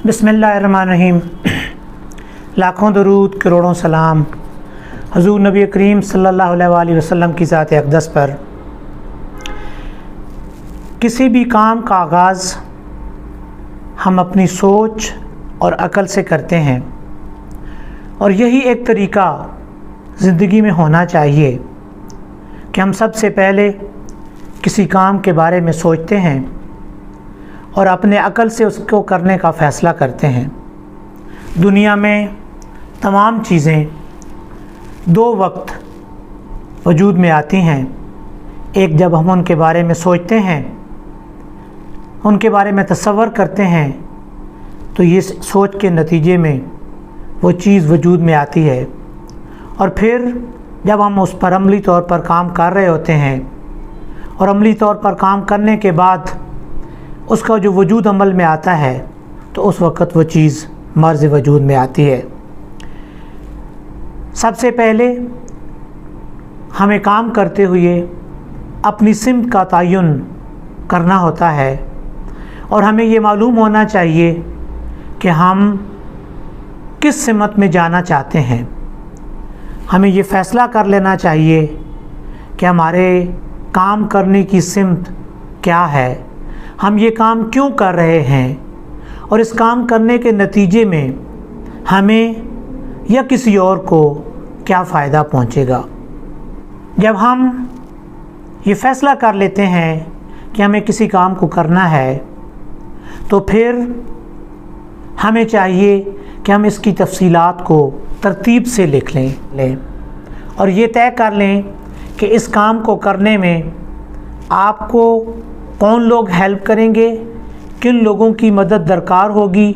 बिस्मिल्लाहिर्रहमानिर्रहीम। लाखों दरूद करोड़ों सलाम हज़ूर नबी करीम सल्लल्लाहु अलैहि वसल्लम की ज़ात अक़दस पर। किसी भी काम का आगाज़ हम अपनी सोच और अक़ल से करते हैं और यही एक तरीक़ा ज़िंदगी में होना चाहिए कि हम सबसे पहले किसी काम के बारे में सोचते हैं और अपने अक़ल से उसको करने का फ़ैसला करते हैं। दुनिया में तमाम चीज़ें दो वक्त वजूद में आती हैं। एक जब हम उनके बारे में सोचते हैं, उनके बारे में तसव्वुर करते हैं, तो ये सोच के नतीजे में वो चीज़ वजूद में आती है और फिर जब हम उस पर अमली तौर पर काम कर रहे होते हैं और अमली तौर पर काम करने के बाद उसका जो वजूद अमल में आता है तो उस वक़्त वो चीज़ मर्ज़ वजूद में आती है। सबसे पहले हमें काम करते हुए अपनी सिमत का तयन करना होता है और हमें ये मालूम होना चाहिए कि हम किस सिमत में जाना चाहते हैं। हमें ये फ़ैसला कर लेना चाहिए कि हमारे काम करने की सिमत क्या है, हम ये काम क्यों कर रहे हैं और इस काम करने के नतीजे में हमें या किसी और को क्या फ़ायदा पहुंचेगा। जब हम ये फ़ैसला कर लेते हैं कि हमें किसी काम को करना है तो फिर हमें चाहिए कि हम इसकी तफसीलात को तरतीब से लिख लें और ये तय कर लें कि इस काम को करने में आपको कौन लोग हेल्प करेंगे, किन लोगों की मदद दरकार होगी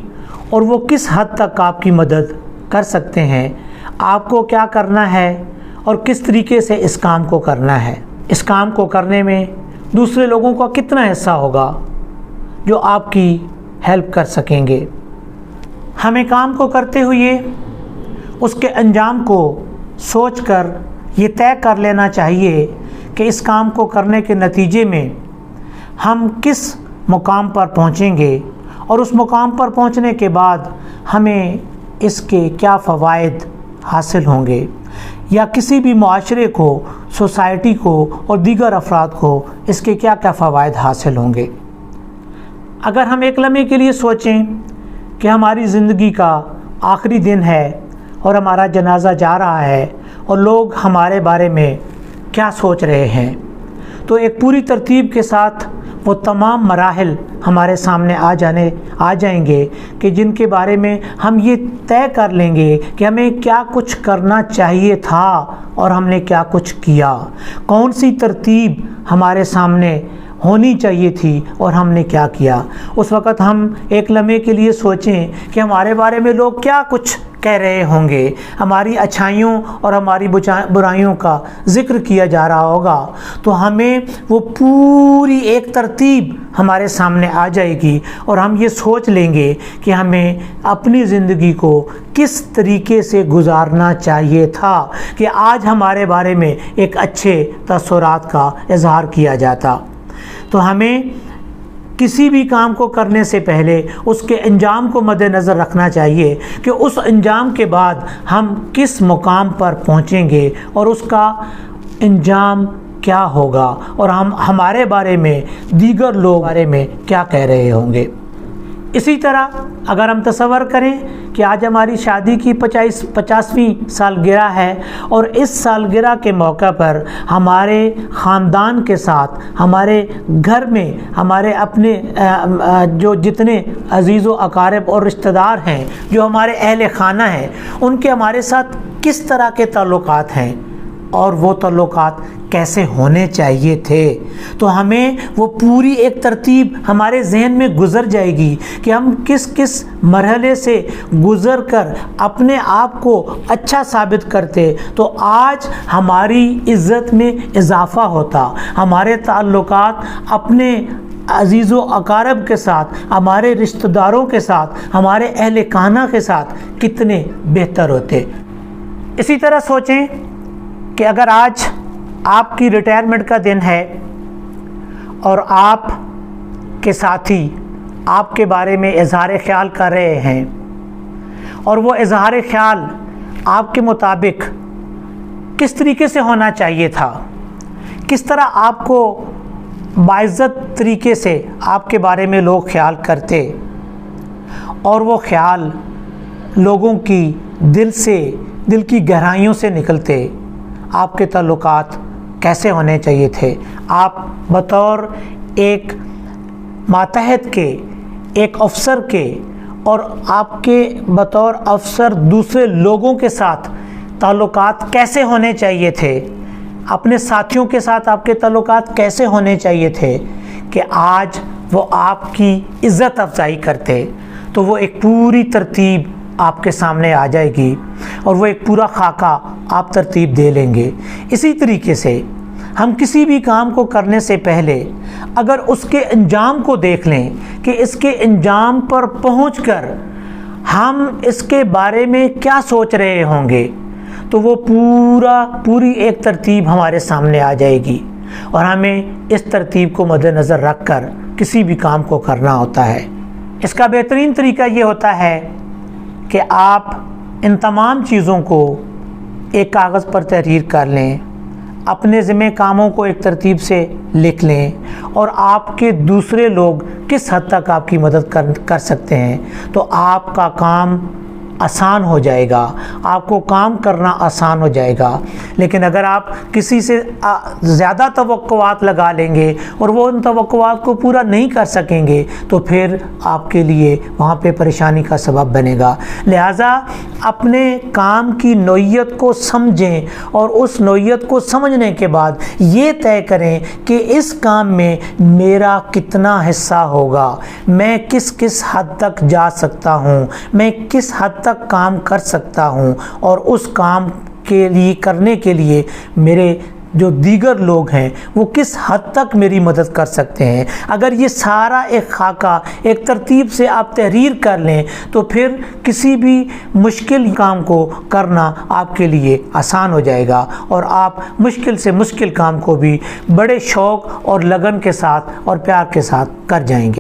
और वो किस हद तक आपकी मदद कर सकते हैं, आपको क्या करना है और किस तरीके से इस काम को करना है। इस काम को करने में दूसरे लोगों का कितना हिस्सा होगा जो आपकी हेल्प कर सकेंगे। हमें काम को करते हुए उसके अंजाम को सोचकर ये तय कर लेना चाहिए कि इस काम को करने के नतीजे में हम किस मुकाम पर पहुंचेंगे और उस मुकाम पर पहुंचने के बाद हमें इसके क्या फ़वाइद हासिल होंगे या किसी भी मुआशरे को, सोसाइटी को और दीगर अफराद को इसके क्या क्या फ़वाइद हासिल होंगे। अगर हम एक लम्हे के लिए सोचें कि हमारी ज़िंदगी का आखिरी दिन है और हमारा जनाजा जा रहा है और लोग हमारे बारे में क्या सोच रहे हैं, तो एक पूरी तरतीब के साथ वो तमाम मराहिल हमारे सामने आ जाएंगे कि जिनके बारे में हम ये तय कर लेंगे कि हमें क्या कुछ करना चाहिए था और हमने क्या कुछ किया, कौन सी तरतीब हमारे सामने होनी चाहिए थी और हमने क्या किया। उस वक़्त हम एक लम्हे के लिए सोचें कि हमारे बारे में लोग क्या कुछ कह रहे होंगे, हमारी अच्छाइयों और हमारी बुराइयों का ज़िक्र किया जा रहा होगा, तो हमें वो पूरी एक तरतीब हमारे सामने आ जाएगी और हम ये सोच लेंगे कि हमें अपनी ज़िंदगी को किस तरीके से गुजारना चाहिए था कि आज हमारे बारे में एक अच्छे तसव्वुरात का इज़हार किया जाता। तो हमें किसी भी काम को करने से पहले उसके अंजाम को मद्देनज़र रखना चाहिए कि उस अंजाम के बाद हम किस मुकाम पर पहुंचेंगे और उसका अंजाम क्या होगा और हम हमारे बारे में दीगर लोग बारे में क्या कह रहे होंगे। इसी तरह अगर हम तसव्वुर करें कि आज हमारी शादी की 50वीं सालगिरह है और इस सालगिरह के मौका पर हमारे ख़ानदान के साथ, हमारे घर में, हमारे अपने जो जितने अज़ीज़ व अक़ारिब और रिश्तेदार हैं, जो हमारे अहले ख़ाना हैं, उनके हमारे साथ किस तरह के ताल्लुकात हैं और वो ताल्लुकात कैसे होने चाहिए थे, तो हमें वो पूरी एक तरतीब हमारे जहन में गुज़र जाएगी कि हम किस किस मरहले से गुज़र कर अपने आप को अच्छा साबित करते तो आज हमारी इज़्ज़त में इजाफ़ा होता, हमारे ताल्लुकात अपने अज़ीज़ व अक़ारिब के साथ, हमारे रिश्तेदारों के साथ, हमारे अहले खाना के साथ कितने बेहतर होते। इसी तरह सोचें कि अगर आज आपकी रिटायरमेंट का दिन है और आप के साथी आपके बारे में इजहार ख्याल कर रहे हैं और वो इजहार ख्याल आपके मुताबिक किस तरीके से होना चाहिए था, किस तरह आपको बाइज़्ज़त तरीके से आपके बारे में लोग ख्याल करते और वो ख्याल लोगों की दिल की गहराइयों से निकलते, आपके ताल्लुकात कैसे होने चाहिए थे। आप बतौर एक मातहत के, एक अफसर के, और आपके बतौर अफसर दूसरे लोगों के साथ ताल्लुकात कैसे होने चाहिए थे, अपने साथियों के साथ आपके ताल्लुकात कैसे होने चाहिए थे कि आज वो आपकी इज़्ज़त अफजाई करते। तो वो एक पूरी तरतीब आपके सामने आ जाएगी और वो एक पूरा खाका आप तरतीब दे लेंगे। इसी तरीके से हम किसी भी काम को करने से पहले अगर उसके अंजाम को देख लें कि इसके अंजाम पर पहुंचकर हम इसके बारे में क्या सोच रहे होंगे, तो वो पूरी एक तरतीब हमारे सामने आ जाएगी और हमें इस तरतीब को मद्देनज़र रख कर किसी भी काम को करना होता है। इसका बेहतरीन तरीका ये होता है कि आप इन तमाम चीज़ों को एक कागज़ पर तहरीर कर लें, अपने ज़िम्मे कामों को एक तरतीब से लिख लें और आपके दूसरे लोग किस हद तक आपकी मदद कर सकते हैं, तो आपका काम आसान हो जाएगा, आपको काम करना आसान हो जाएगा। लेकिन अगर आप किसी से ज़्यादा तवक्कुआत लगा लेंगे और वो उन तवक्कुआत को पूरा नहीं कर सकेंगे तो फिर आपके लिए वहाँ पे परेशानी का सबब बनेगा। लिहाजा अपने काम की नौइयत को समझें और उस नौइयत को समझने के बाद ये तय करें कि इस काम में मेरा कितना हिस्सा होगा, मैं किस किस हद तक जा सकता हूँ, मैं किस हद तक काम कर सकता हूँ और उस काम के लिए करने के लिए मेरे जो दीगर लोग हैं वो किस हद तक मेरी मदद कर सकते हैं। अगर ये सारा एक खाका एक तरतीब से आप तहरीर कर लें तो फिर किसी भी मुश्किल काम को करना आपके लिए आसान हो जाएगा और आप मुश्किल से मुश्किल काम को भी बड़े शौक़ और लगन के साथ और प्यार के साथ कर जाएंगे।